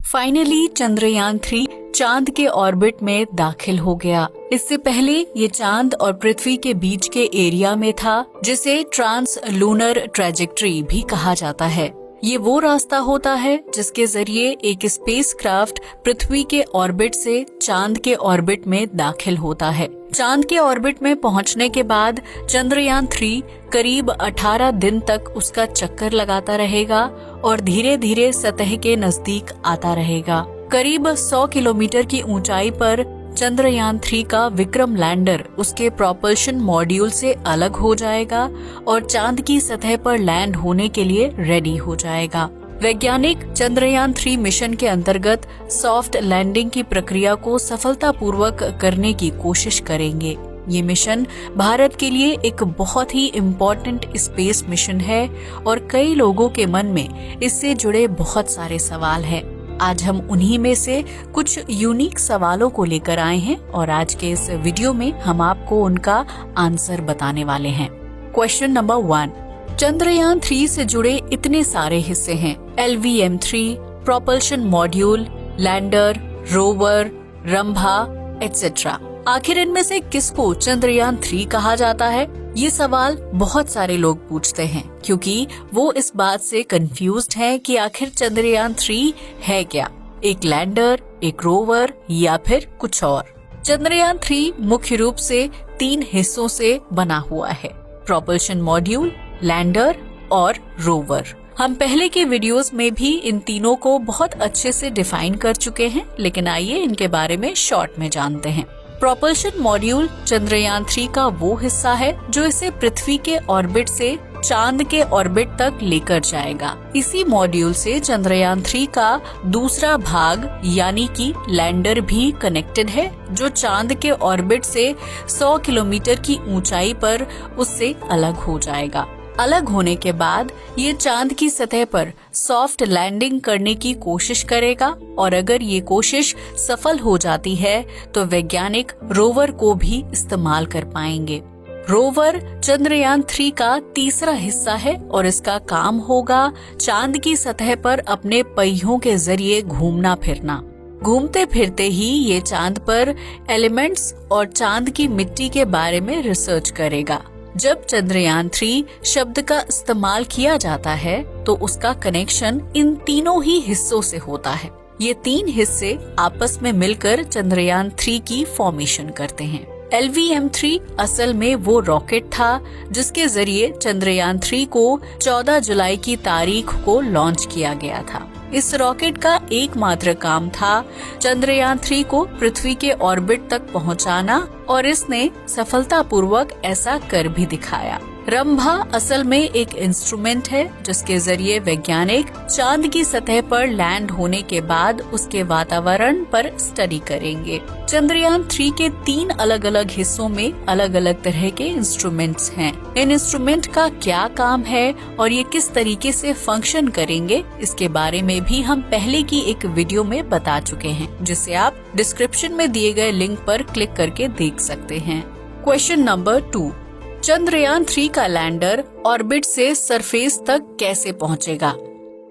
Finally Chandrayaan 3 चांद के orbit में दाखिल हो गया। इससे पहले ये चांद और पृथ्वी के बीच के एरिया में था, जिसे ट्रांस लूनर ट्रैजेक्टरी भी कहा जाता है। ये वो रास्ता होता है जिसके जरिए एक स्पेसक्राफ्ट पृथ्वी के ऑर्बिट से चांद के ऑर्बिट में दाखिल होता है। चांद के ऑर्बिट में पहुंचने के बाद चंद्रयान 3 करीब 18 दिन तक उसका चक्कर लगाता रहेगा और धीरे धीरे सतह के नजदीक आता रहेगा। करीब 100 किलोमीटर की ऊंचाई पर चंद्रयान 3 का विक्रम लैंडर उसके प्रोपल्शन मॉड्यूल से अलग हो जाएगा और चांद की सतह पर लैंड होने के लिए रेडी हो जाएगा। वैज्ञानिक चंद्रयान 3 मिशन के अंतर्गत सॉफ्ट लैंडिंग की प्रक्रिया को सफलतापूर्वक करने की कोशिश करेंगे। ये मिशन भारत के लिए एक बहुत ही इम्पोर्टेंट स्पेस मिशन है और कई लोगों के मन में इससे जुड़े बहुत सारे सवाल हैं। आज हम उन्हीं में से कुछ यूनिक सवालों को लेकर आए हैं और आज के इस वीडियो में हम आपको उनका आंसर बताने वाले हैं। क्वेश्चन नंबर 1, चंद्रयान 3 से जुड़े इतने सारे हिस्से हैं, LVM-3, propulsion module, lander, rover, Rambha etcetera. आखिर इनमें से किसको चंद्रयान 3 कहा जाता है? ये सवाल बहुत सारे लोग पूछते हैं क्योंकि वो इस बात से कंफ्यूज्ड हैं कि आखिर चंद्रयान 3 है क्या, एक लैंडर, एक रोवर या फिर कुछ और। चंद्रयान 3 मुख्य रूप से 3 हिस्सों से बना हुआ है, प्रोपल्शन मॉड्यूल, लैंडर और रोवर। हम पहले के वीडियोस में भी इन तीनों को बहुत अच्छे से डिफाइन कर चुके हैं, लेकिन आइए इनके बारे में शॉर्ट में जानते हैं। प्रोपल्शन मॉड्यूल चंद्रयान 3 का वो हिस्सा है जो इसे पृथ्वी के ऑर्बिट से चांद के ऑर्बिट तक लेकर जाएगा। इसी मॉड्यूल से चंद्रयान 3 का दूसरा भाग यानी कि लैंडर भी कनेक्टेड है, जो चांद के ऑर्बिट से 100 किलोमीटर की ऊंचाई पर उससे अलग हो जाएगा। अलग होने के बाद ये चांद की सतह पर सॉफ्ट लैंडिंग करने की कोशिश करेगा और अगर ये कोशिश सफल हो जाती है तो वैज्ञानिक रोवर को भी इस्तेमाल कर पाएंगे। रोवर चंद्रयान 3 का तीसरा हिस्सा है और इसका काम होगा चांद की सतह पर अपने पहियों के जरिए घूमना फिरना। घूमते फिरते ही ये चांद पर एलिमेंट्स और चांद की मिट्टी के बारे में रिसर्च करेगा। जब चंद्रयान 3 शब्द का इस्तेमाल किया जाता है तो उसका कनेक्शन इन तीनों ही हिस्सों से होता है। ये 3 हिस्से आपस में मिलकर चंद्रयान 3 की फॉर्मेशन करते हैं। LVM-3 असल में वो रॉकेट था जिसके जरिए चंद्रयान 3 को 14 जुलाई की तारीख को लॉन्च किया गया था। इस रॉकेट का एकमात्र काम था चंद्रयान 3 को पृथ्वी के ऑर्बिट तक पहुंचाना और इसने सफलतापूर्वक ऐसा कर भी दिखाया। रंभा असल में एक इंस्ट्रूमेंट है जिसके जरिए वैज्ञानिक चांद की सतह पर लैंड होने के बाद उसके वातावरण पर स्टडी करेंगे। चंद्रयान 3 के 3 अलग अलग हिस्सों में अलग अलग तरह के इंस्ट्रूमेंट्स हैं। इन इंस्ट्रूमेंट का क्या काम है और ये किस तरीके से फंक्शन करेंगे, इसके बारे में भी हम पहले की एक वीडियो में बता चुके हैं, जिसे आप डिस्क्रिप्शन में दिए गए लिंक पर क्लिक करके देख सकते हैं। क्वेश्चन नंबर 2, चंद्रयान 3 का लैंडर ऑर्बिट से सरफेस तक कैसे पहुंचेगा?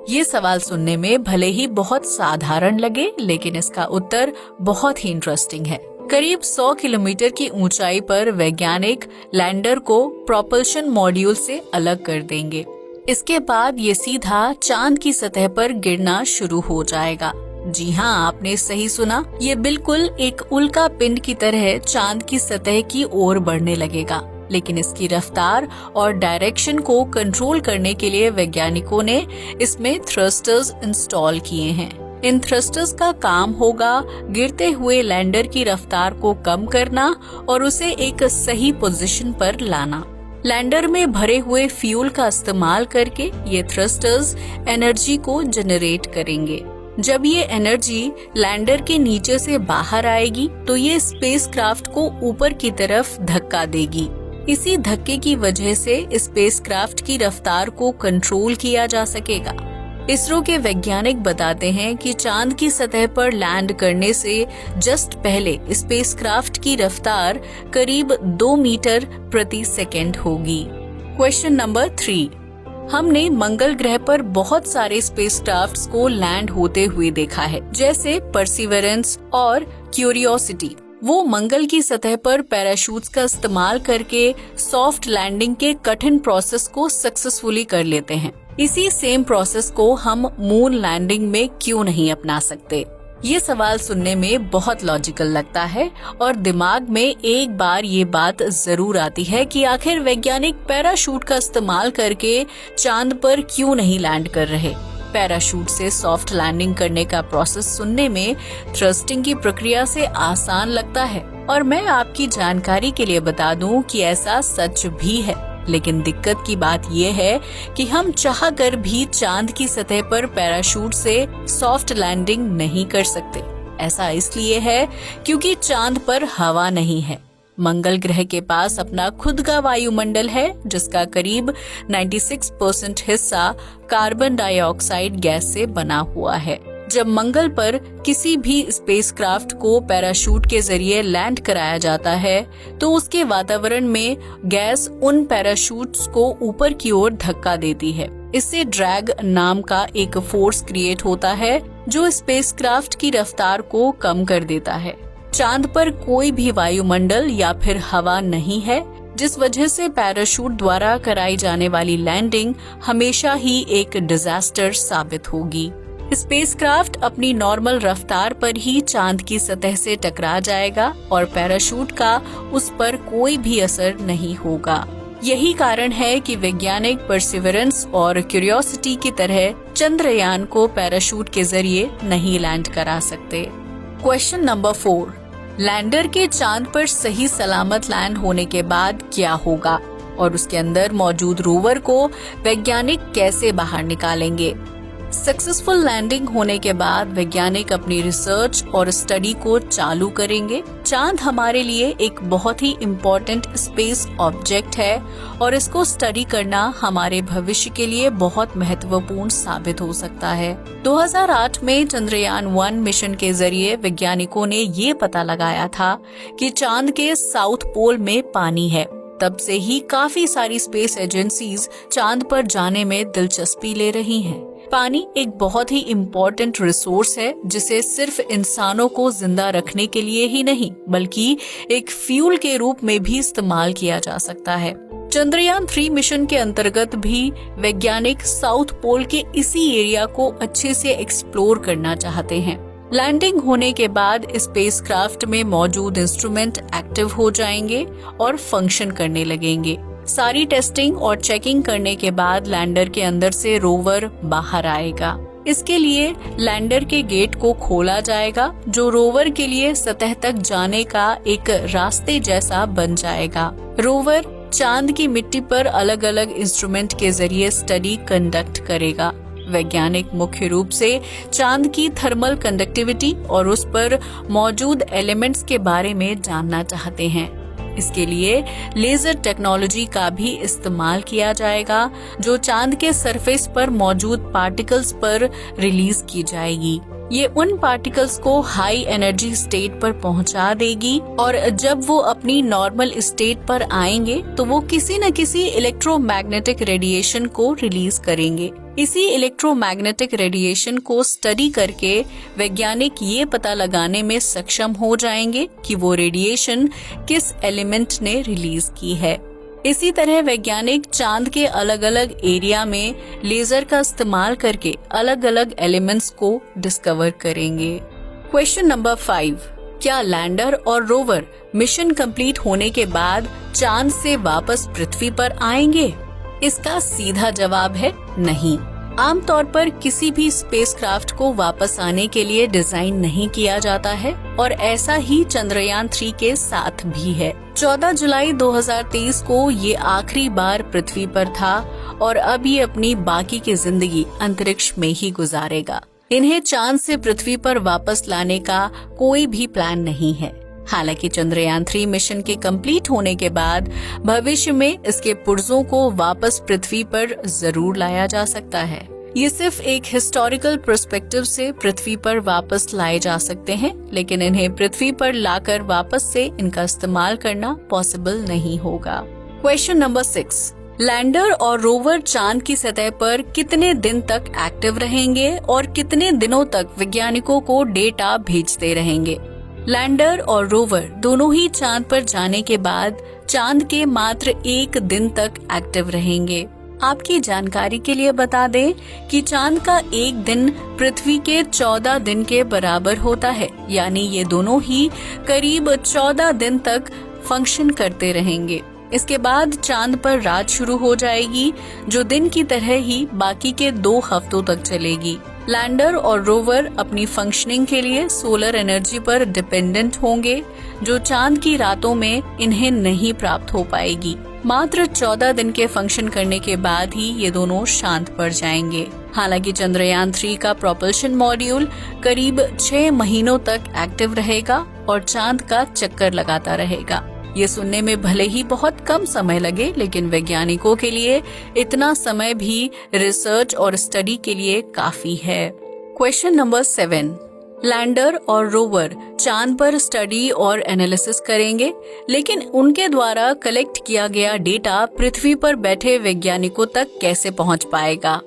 ये सवाल सुनने में भले ही बहुत साधारण लगे, लेकिन इसका उत्तर बहुत ही इंटरेस्टिंग है। करीब 100 किलोमीटर की ऊंचाई पर वैज्ञानिक लैंडर को प्रोपल्शन मॉड्यूल से अलग कर देंगे। इसके बाद ये सीधा चांद की सतह पर गिरना शुरू हो जाएगा। जी हाँ, आपने सही सुना, ये बिल्कुल एक उल्का पिंड की तरह चांद की सतह की ओर बढ़ने लगेगा। लेकिन इसकी रफ्तार और डायरेक्शन को कंट्रोल करने के लिए वैज्ञानिकों ने इसमें थ्रस्टर्स इंस्टॉल किए हैं। इन थ्रस्टर्स का काम होगा गिरते हुए लैंडर की रफ्तार को कम करना और उसे एक सही पोजीशन पर लाना। लैंडर में भरे हुए फ्यूल का इस्तेमाल करके ये थ्रस्टर्स एनर्जी को जनरेट करेंगे। जब ये एनर्जी लैंडर के नीचे से बाहर आएगी तो ये स्पेसक्राफ्ट को ऊपर की तरफ धक्का देगी। इसी धक्के की वजह से स्पेसक्राफ्ट की रफ्तार को कंट्रोल किया जा सकेगा। इसरो के वैज्ञानिक बताते हैं कि चांद की सतह पर लैंड करने से जस्ट पहले स्पेसक्राफ्ट की रफ्तार करीब 2 मीटर प्रति सेकंड होगी। क्वेश्चन नंबर 3, हमने मंगल ग्रह पर बहुत सारे स्पेसक्राफ्ट्स को लैंड होते हुए देखा है, जैसे परसिवरेंस और क्यूरियोसिटी। वो मंगल की सतह पर पैराशूट्स का इस्तेमाल करके सॉफ्ट लैंडिंग के कठिन प्रोसेस को सक्सेसफुली कर लेते हैं। इसी सेम प्रोसेस को हम मून लैंडिंग में क्यों नहीं अपना सकते? ये सवाल सुनने में बहुत लॉजिकल लगता है और दिमाग में एक बार ये बात जरूर आती है कि आखिर वैज्ञानिक पैराशूट का इस्तेमाल करके चांद पर क्यों नहीं लैंड कर रहे। पैराशूट से सॉफ्ट लैंडिंग करने का प्रोसेस सुनने में थ्रस्टिंग की प्रक्रिया से आसान लगता है और मैं आपकी जानकारी के लिए बता दूं कि ऐसा सच भी है। लेकिन दिक्कत की बात यह है कि हम चाह कर भी चांद की सतह पर पैराशूट से सॉफ्ट लैंडिंग नहीं कर सकते। ऐसा इसलिए है क्योंकि चांद पर हवा नहीं है। मंगल ग्रह के पास अपना खुद का वायुमंडल है, जिसका करीब 96% हिस्सा कार्बन डाइऑक्साइड गैस से बना हुआ है। जब मंगल पर किसी भी स्पेसक्राफ्ट को पैराशूट के जरिए लैंड कराया जाता है तो उसके वातावरण में गैस उन पैराशूट्स को ऊपर की ओर धक्का देती है। इससे ड्रैग नाम का एक फोर्स क्रिएट होता है जो स्पेसक्राफ्ट की रफ्तार को कम कर देता है। चांद पर कोई भी वायुमंडल या फिर हवा नहीं है, जिस वजह से पैराशूट द्वारा कराई जाने वाली लैंडिंग हमेशा ही एक डिजास्टर साबित होगी। स्पेसक्राफ्ट अपनी नॉर्मल रफ्तार पर ही चांद की सतह से टकरा जाएगा और पैराशूट का उस पर कोई भी असर नहीं होगा। यही कारण है कि वैज्ञानिक परसिवरेंस और क्यूरियोसिटी की तरह चंद्रयान को पैराशूट के जरिए नहीं लैंड करा सकते। क्वेश्चन नंबर 4, लैंडर के चांद पर सही सलामत लैंड होने के बाद क्या होगा और उसके अंदर मौजूद रोवर को वैज्ञानिक कैसे बाहर निकालेंगे? सक्सेसफुल लैंडिंग होने के बाद वैज्ञानिक अपनी रिसर्च और स्टडी को चालू करेंगे। चांद हमारे लिए एक बहुत ही इम्पोर्टेंट स्पेस ऑब्जेक्ट है और इसको स्टडी करना हमारे भविष्य के लिए बहुत महत्वपूर्ण साबित हो सकता है। 2008 में चंद्रयान 1 मिशन के जरिए वैज्ञानिकों ने ये पता लगाया था कि चांद के साउथ पोल में पानी है। तब से ही काफी सारी स्पेस एजेंसीज चांद पर जाने में दिलचस्पी ले रही हैं। पानी एक बहुत ही इम्पोर्टेंट रिसोर्स है जिसे सिर्फ इंसानों को जिंदा रखने के लिए ही नहीं बल्कि एक फ्यूल के रूप में भी इस्तेमाल किया जा सकता है। चंद्रयान 3 मिशन के अंतर्गत भी वैज्ञानिक साउथ पोल के इसी एरिया को अच्छे से एक्सप्लोर करना चाहते हैं। लैंडिंग होने के बाद स्पेसक्राफ्ट में मौजूद इंस्ट्रूमेंट एक्टिव हो जाएंगे और फंक्शन करने लगेंगे। सारी टेस्टिंग और चेकिंग करने के बाद लैंडर के अंदर से रोवर बाहर आएगा। इसके लिए लैंडर के गेट को खोला जाएगा जो रोवर के लिए सतह तक जाने का एक रास्ते जैसा बन जाएगा। रोवर चांद की मिट्टी पर अलग अलग इंस्ट्रूमेंट के जरिए स्टडी कंडक्ट करेगा। वैज्ञानिक मुख्य रूप से चांद की थर्मल कंडक्टिविटी और उस पर मौजूद एलिमेंट्स के बारे में जानना चाहते हैं। इसके लिए लेजर टेक्नोलॉजी का भी इस्तेमाल किया जाएगा जो चांद के सरफेस पर मौजूद पार्टिकल्स पर रिलीज की जाएगी। ये उन पार्टिकल्स को हाई एनर्जी स्टेट पर पहुंचा देगी और जब वो अपनी नॉर्मल स्टेट पर आएंगे तो वो किसी न किसी इलेक्ट्रोमैग्नेटिक रेडिएशन को रिलीज करेंगे। इसी इलेक्ट्रोमैग्नेटिक रेडिएशन को स्टडी करके वैज्ञानिक ये पता लगाने में सक्षम हो जाएंगे कि वो रेडिएशन किस एलिमेंट ने रिलीज की है। इसी तरह वैज्ञानिक चांद के अलग अलग एरिया में लेजर का इस्तेमाल करके अलग अलग एलिमेंट्स को डिस्कवर करेंगे। क्वेश्चन नंबर 5, क्या लैंडर और रोवर मिशन कंप्लीट होने के बाद चांद से वापस पृथ्वी पर आएंगे? इसका सीधा जवाब है नहीं। आमतौर पर किसी भी स्पेसक्राफ्ट को वापस आने के लिए डिजाइन नहीं किया जाता है और ऐसा ही चंद्रयान 3 के साथ भी है। 14 जुलाई 2023 को ये आखिरी बार पृथ्वी पर था और अब ये अपनी बाकी की जिंदगी अंतरिक्ष में ही गुजारेगा। इन्हें चांद से पृथ्वी पर वापस लाने का कोई भी प्लान नहीं है। हालांकि चंद्रयान 3 मिशन के कंप्लीट होने के बाद भविष्य में इसके पुर्जों को वापस पृथ्वी पर जरूर लाया जा सकता है। ये सिर्फ एक हिस्टोरिकल पर्सपेक्टिव से पृथ्वी पर वापस लाए जा सकते हैं, लेकिन इन्हें पृथ्वी पर लाकर वापस से इनका इस्तेमाल करना पॉसिबल नहीं होगा। क्वेश्चन नंबर 6, लैंडर और रोवर चांद की सतह पर कितने दिन तक एक्टिव रहेंगे और कितने दिनों तक वैज्ञानिकों को डेटा भेजते रहेंगे। लैंडर और रोवर दोनों ही चांद पर जाने के बाद चांद के मात्र 1 दिन तक एक्टिव रहेंगे। आपकी जानकारी के लिए बता दें कि चांद का 1 दिन पृथ्वी के 14 दिन के बराबर होता है, यानी ये दोनों ही करीब 14 दिन तक फंक्शन करते रहेंगे। इसके बाद चांद पर रात शुरू हो जाएगी, जो दिन की तरह ही बाकी के 2 हफ्तों तक चलेगी। लैंडर और रोवर अपनी फंक्शनिंग के लिए सोलर एनर्जी पर डिपेंडेंट होंगे, जो चांद की रातों में इन्हें नहीं प्राप्त हो पाएगी। मात्र 14 दिन के फंक्शन करने के बाद ही ये दोनों शांत पड़ जाएंगे। हालांकि चंद्रयान 3 का प्रोपल्शन मॉड्यूल करीब 6 महीनों तक एक्टिव रहेगा और चांद का चक्कर लगाता रहेगा। ये सुनने में भले ही बहुत कम समय लगे, लेकिन वैज्ञानिकों के लिए इतना समय भी रिसर्च और स्टडी के लिए काफी है। क्वेश्चन नंबर 7, लैंडर और रोवर चांद पर स्टडी और एनालिसिस करेंगे, लेकिन उनके द्वारा कलेक्ट किया गया डेटा पृथ्वी पर बैठे वैज्ञानिकों तक कैसे पहुंच पाएगा।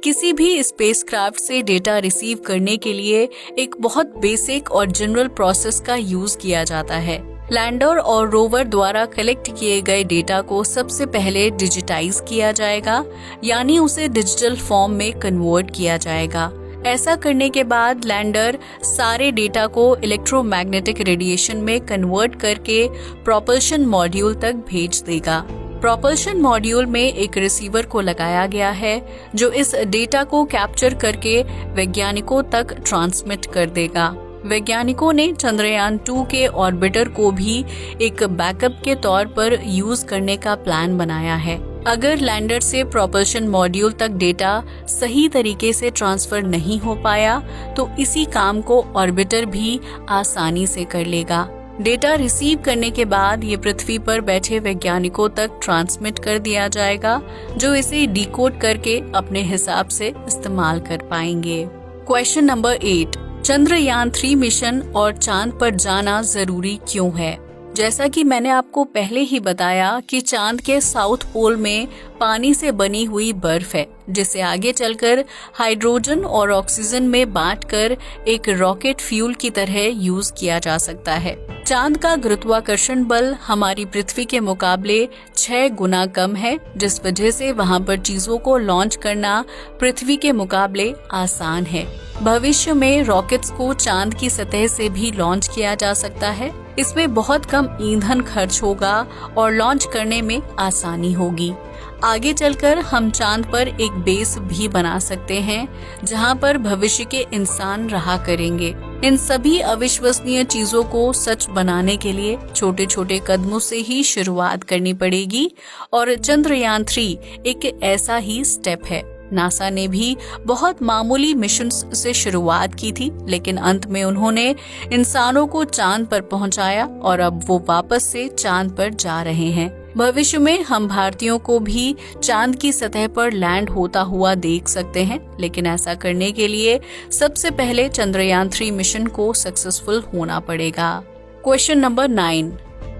किसी भी स्पेसक्राफ्ट से डेटा रिसीव करने के लिए एक बहुत बेसिक और जनरल प्रोसेस का यूज किया जाता है। लैंडर और रोवर द्वारा कलेक्ट किए गए डेटा को सबसे पहले डिजिटाइज किया जाएगा, यानी उसे डिजिटल फॉर्म में कन्वर्ट किया जाएगा। ऐसा करने के बाद लैंडर सारे डेटा को इलेक्ट्रोमैग्नेटिक रेडिएशन में कन्वर्ट करके प्रोपल्शन मॉड्यूल तक भेज देगा। प्रोपल्शन मॉड्यूल में एक रिसीवर को लगाया गया है, जो इस डेटा को कैप्चर करके वैज्ञानिकों तक ट्रांसमिट कर देगा। वैज्ञानिकों ने चंद्रयान 2 के ऑर्बिटर को भी एक बैकअप के तौर पर यूज करने का प्लान बनाया है। अगर लैंडर से प्रोपल्शन मॉड्यूल तक डेटा सही तरीके से ट्रांसफर नहीं हो पाया, तो इसी काम को ऑर्बिटर भी आसानी से कर लेगा। डेटा रिसीव करने के बाद ये पृथ्वी पर बैठे वैज्ञानिकों तक ट्रांसमिट कर दिया जाएगा, जो इसे डिकोड करके अपने हिसाब से इस्तेमाल कर पाएंगे। क्वेश्चन नंबर 8, चंद्रयान 3 मिशन और चांद पर जाना जरूरी क्यों है। जैसा कि मैंने आपको पहले ही बताया कि चांद के साउथ पोल में पानी से बनी हुई बर्फ है, जिसे आगे चलकर हाइड्रोजन और ऑक्सीजन में बांटकर एक रॉकेट फ्यूल की तरह यूज किया जा सकता है। चांद का गुरुत्वाकर्षण बल हमारी पृथ्वी के मुकाबले 6 गुना कम है, जिस वजह से वहां पर चीजों को लॉन्च करना पृथ्वी के मुकाबले आसान है। भविष्य में रॉकेट्स को चांद की सतह से भी लॉन्च किया जा सकता है। इसमें बहुत कम ईंधन खर्च होगा और लॉन्च करने में आसानी होगी। आगे चलकर हम चांद पर एक बेस भी बना सकते हैं, जहां पर भविष्य के इंसान रहा करेंगे। इन सभी अविश्वसनीय चीजों को सच बनाने के लिए छोटे छोटे कदमों से ही शुरुआत करनी पड़ेगी, और चंद्रयान 3 एक ऐसा ही स्टेप है। नासा ने भी बहुत मामूली मिशन से शुरुआत की थी, लेकिन अंत में उन्होंने इंसानों को चांद पर पहुंचाया और अब वो वापस से चांद पर जा रहे हैं। भविष्य में हम भारतीयों को भी चांद की सतह पर लैंड होता हुआ देख सकते हैं, लेकिन ऐसा करने के लिए सबसे पहले चंद्रयान 3 मिशन को सक्सेसफुल होना पड़ेगा। क्वेश्चन नंबर 9,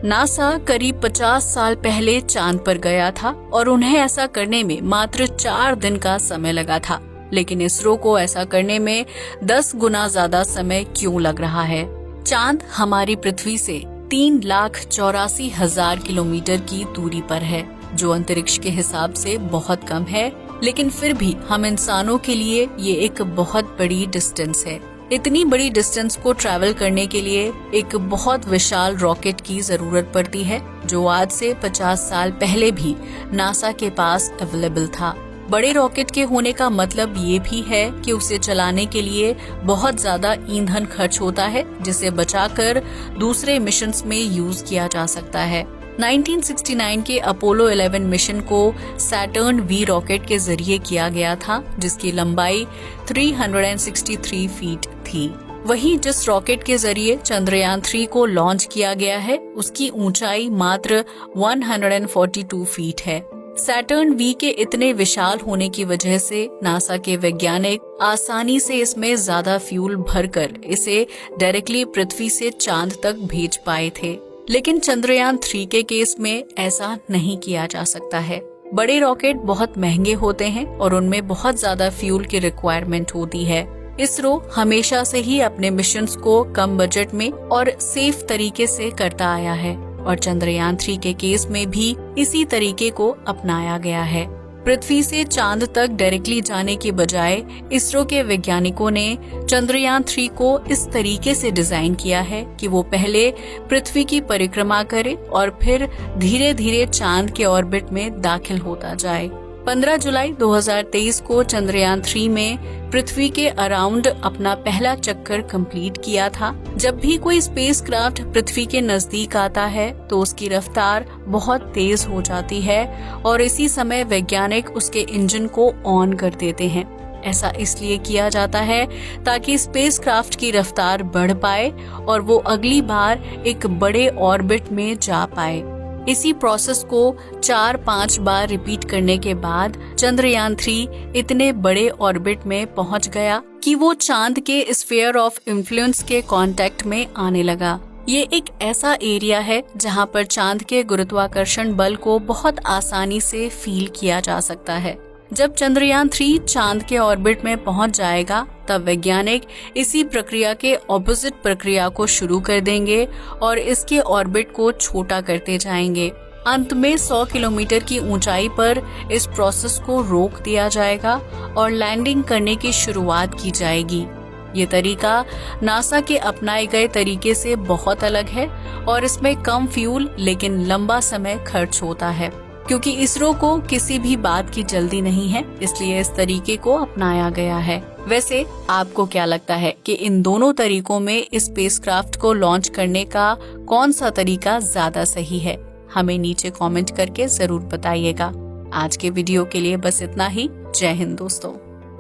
नासा करीब 50 साल पहले चांद पर गया था और उन्हें ऐसा करने में मात्र 4 दिन का समय लगा था, लेकिन इसरो को ऐसा करने में 10 गुना ज्यादा समय क्यों लग रहा है। चांद हमारी पृथ्वी से 3,84,000 किलोमीटर की दूरी पर है, जो अंतरिक्ष के हिसाब से बहुत कम है, लेकिन फिर भी हम इंसानों के लिए ये एक बहुत बड़ी डिस्टेंस है। इतनी बड़ी डिस्टेंस को ट्रैवल करने के लिए एक बहुत विशाल रॉकेट की जरूरत पड़ती है, जो आज से 50 साल पहले भी नासा के पास अवेलेबल था। बड़े रॉकेट के होने का मतलब ये भी है कि उसे चलाने के लिए बहुत ज्यादा ईंधन खर्च होता है, जिसे बचाकर दूसरे मिशंस में यूज किया जा सकता है। 1969 के अपोलो 11 मिशन को सैटर्न वी रॉकेट के जरिए किया गया था, जिसकी लंबाई 363 फीट थी। वहीं जिस रॉकेट के जरिए चंद्रयान 3 को लॉन्च किया गया है, उसकी ऊंचाई मात्र 142 फीट है। सैटर्न वी के इतने विशाल होने की वजह से नासा के वैज्ञानिक आसानी से इसमें ज्यादा फ्यूल भरकर इसे डायरेक्टली पृथ्वी से चांद तक भेज पाए थे, लेकिन चंद्रयान 3 के केस में ऐसा नहीं किया जा सकता है। बड़े रॉकेट बहुत महंगे होते हैं और उनमें बहुत ज्यादा फ्यूल की रिक्वायरमेंट होती है। इसरो हमेशा से ही अपने मिशंस को कम बजट में और सेफ तरीके से करता आया है और चंद्रयान 3 के केस में भी इसी तरीके को अपनाया गया है। पृथ्वी से चांद तक डायरेक्टली जाने के बजाय इसरो के वैज्ञानिकों ने चंद्रयान 3 को इस तरीके से डिजाइन किया है कि वो पहले पृथ्वी की परिक्रमा करे और फिर धीरे धीरे चांद के ऑर्बिट में दाखिल होता जाए। 15 जुलाई 2023 को चंद्रयान 3 में पृथ्वी के अराउंड अपना पहला चक्कर कंप्लीट किया था। जब भी कोई स्पेसक्राफ्ट पृथ्वी के नजदीक आता है तो उसकी रफ्तार बहुत तेज हो जाती है और इसी समय वैज्ञानिक उसके इंजन को ऑन कर देते हैं। ऐसा इसलिए किया जाता है ताकि स्पेसक्राफ्ट की रफ्तार बढ़ पाए और वो अगली बार एक बड़े ऑर्बिट में जा पाए। इसी प्रोसेस को 4-5 बार रिपीट करने के बाद चंद्रयान 3 इतने बड़े ऑर्बिट में पहुंच गया कि वो चांद के स्फीयर ऑफ इन्फ्लुएंस के कांटेक्ट में आने लगा। ये एक ऐसा एरिया है जहां पर चांद के गुरुत्वाकर्षण बल को बहुत आसानी से फील किया जा सकता है। जब चंद्रयान 3 चांद के ऑर्बिट में पहुंच जाएगा तब वैज्ञानिक इसी प्रक्रिया के ऑपोजिट प्रक्रिया को शुरू कर देंगे और इसके ऑर्बिट को छोटा करते जाएंगे। अंत में 100 किलोमीटर की ऊंचाई पर इस प्रोसेस को रोक दिया जाएगा और लैंडिंग करने की शुरुआत की जाएगी। ये तरीका नासा के अपनाए गए तरीके से बहुत अलग है और इसमें कम फ्यूल लेकिन लंबा समय खर्च होता है। क्योंकि इसरो को किसी भी बात की जल्दी नहीं है, इसलिए इस तरीके को अपनाया गया है। वैसे आपको क्या लगता है कि इन दोनों तरीकों में इस स्पेसक्राफ्ट को लॉन्च करने का कौन सा तरीका ज्यादा सही है? हमें नीचे कमेंट करके जरूर बताइएगा। आज के वीडियो के लिए बस इतना ही। जय हिंद दोस्तों।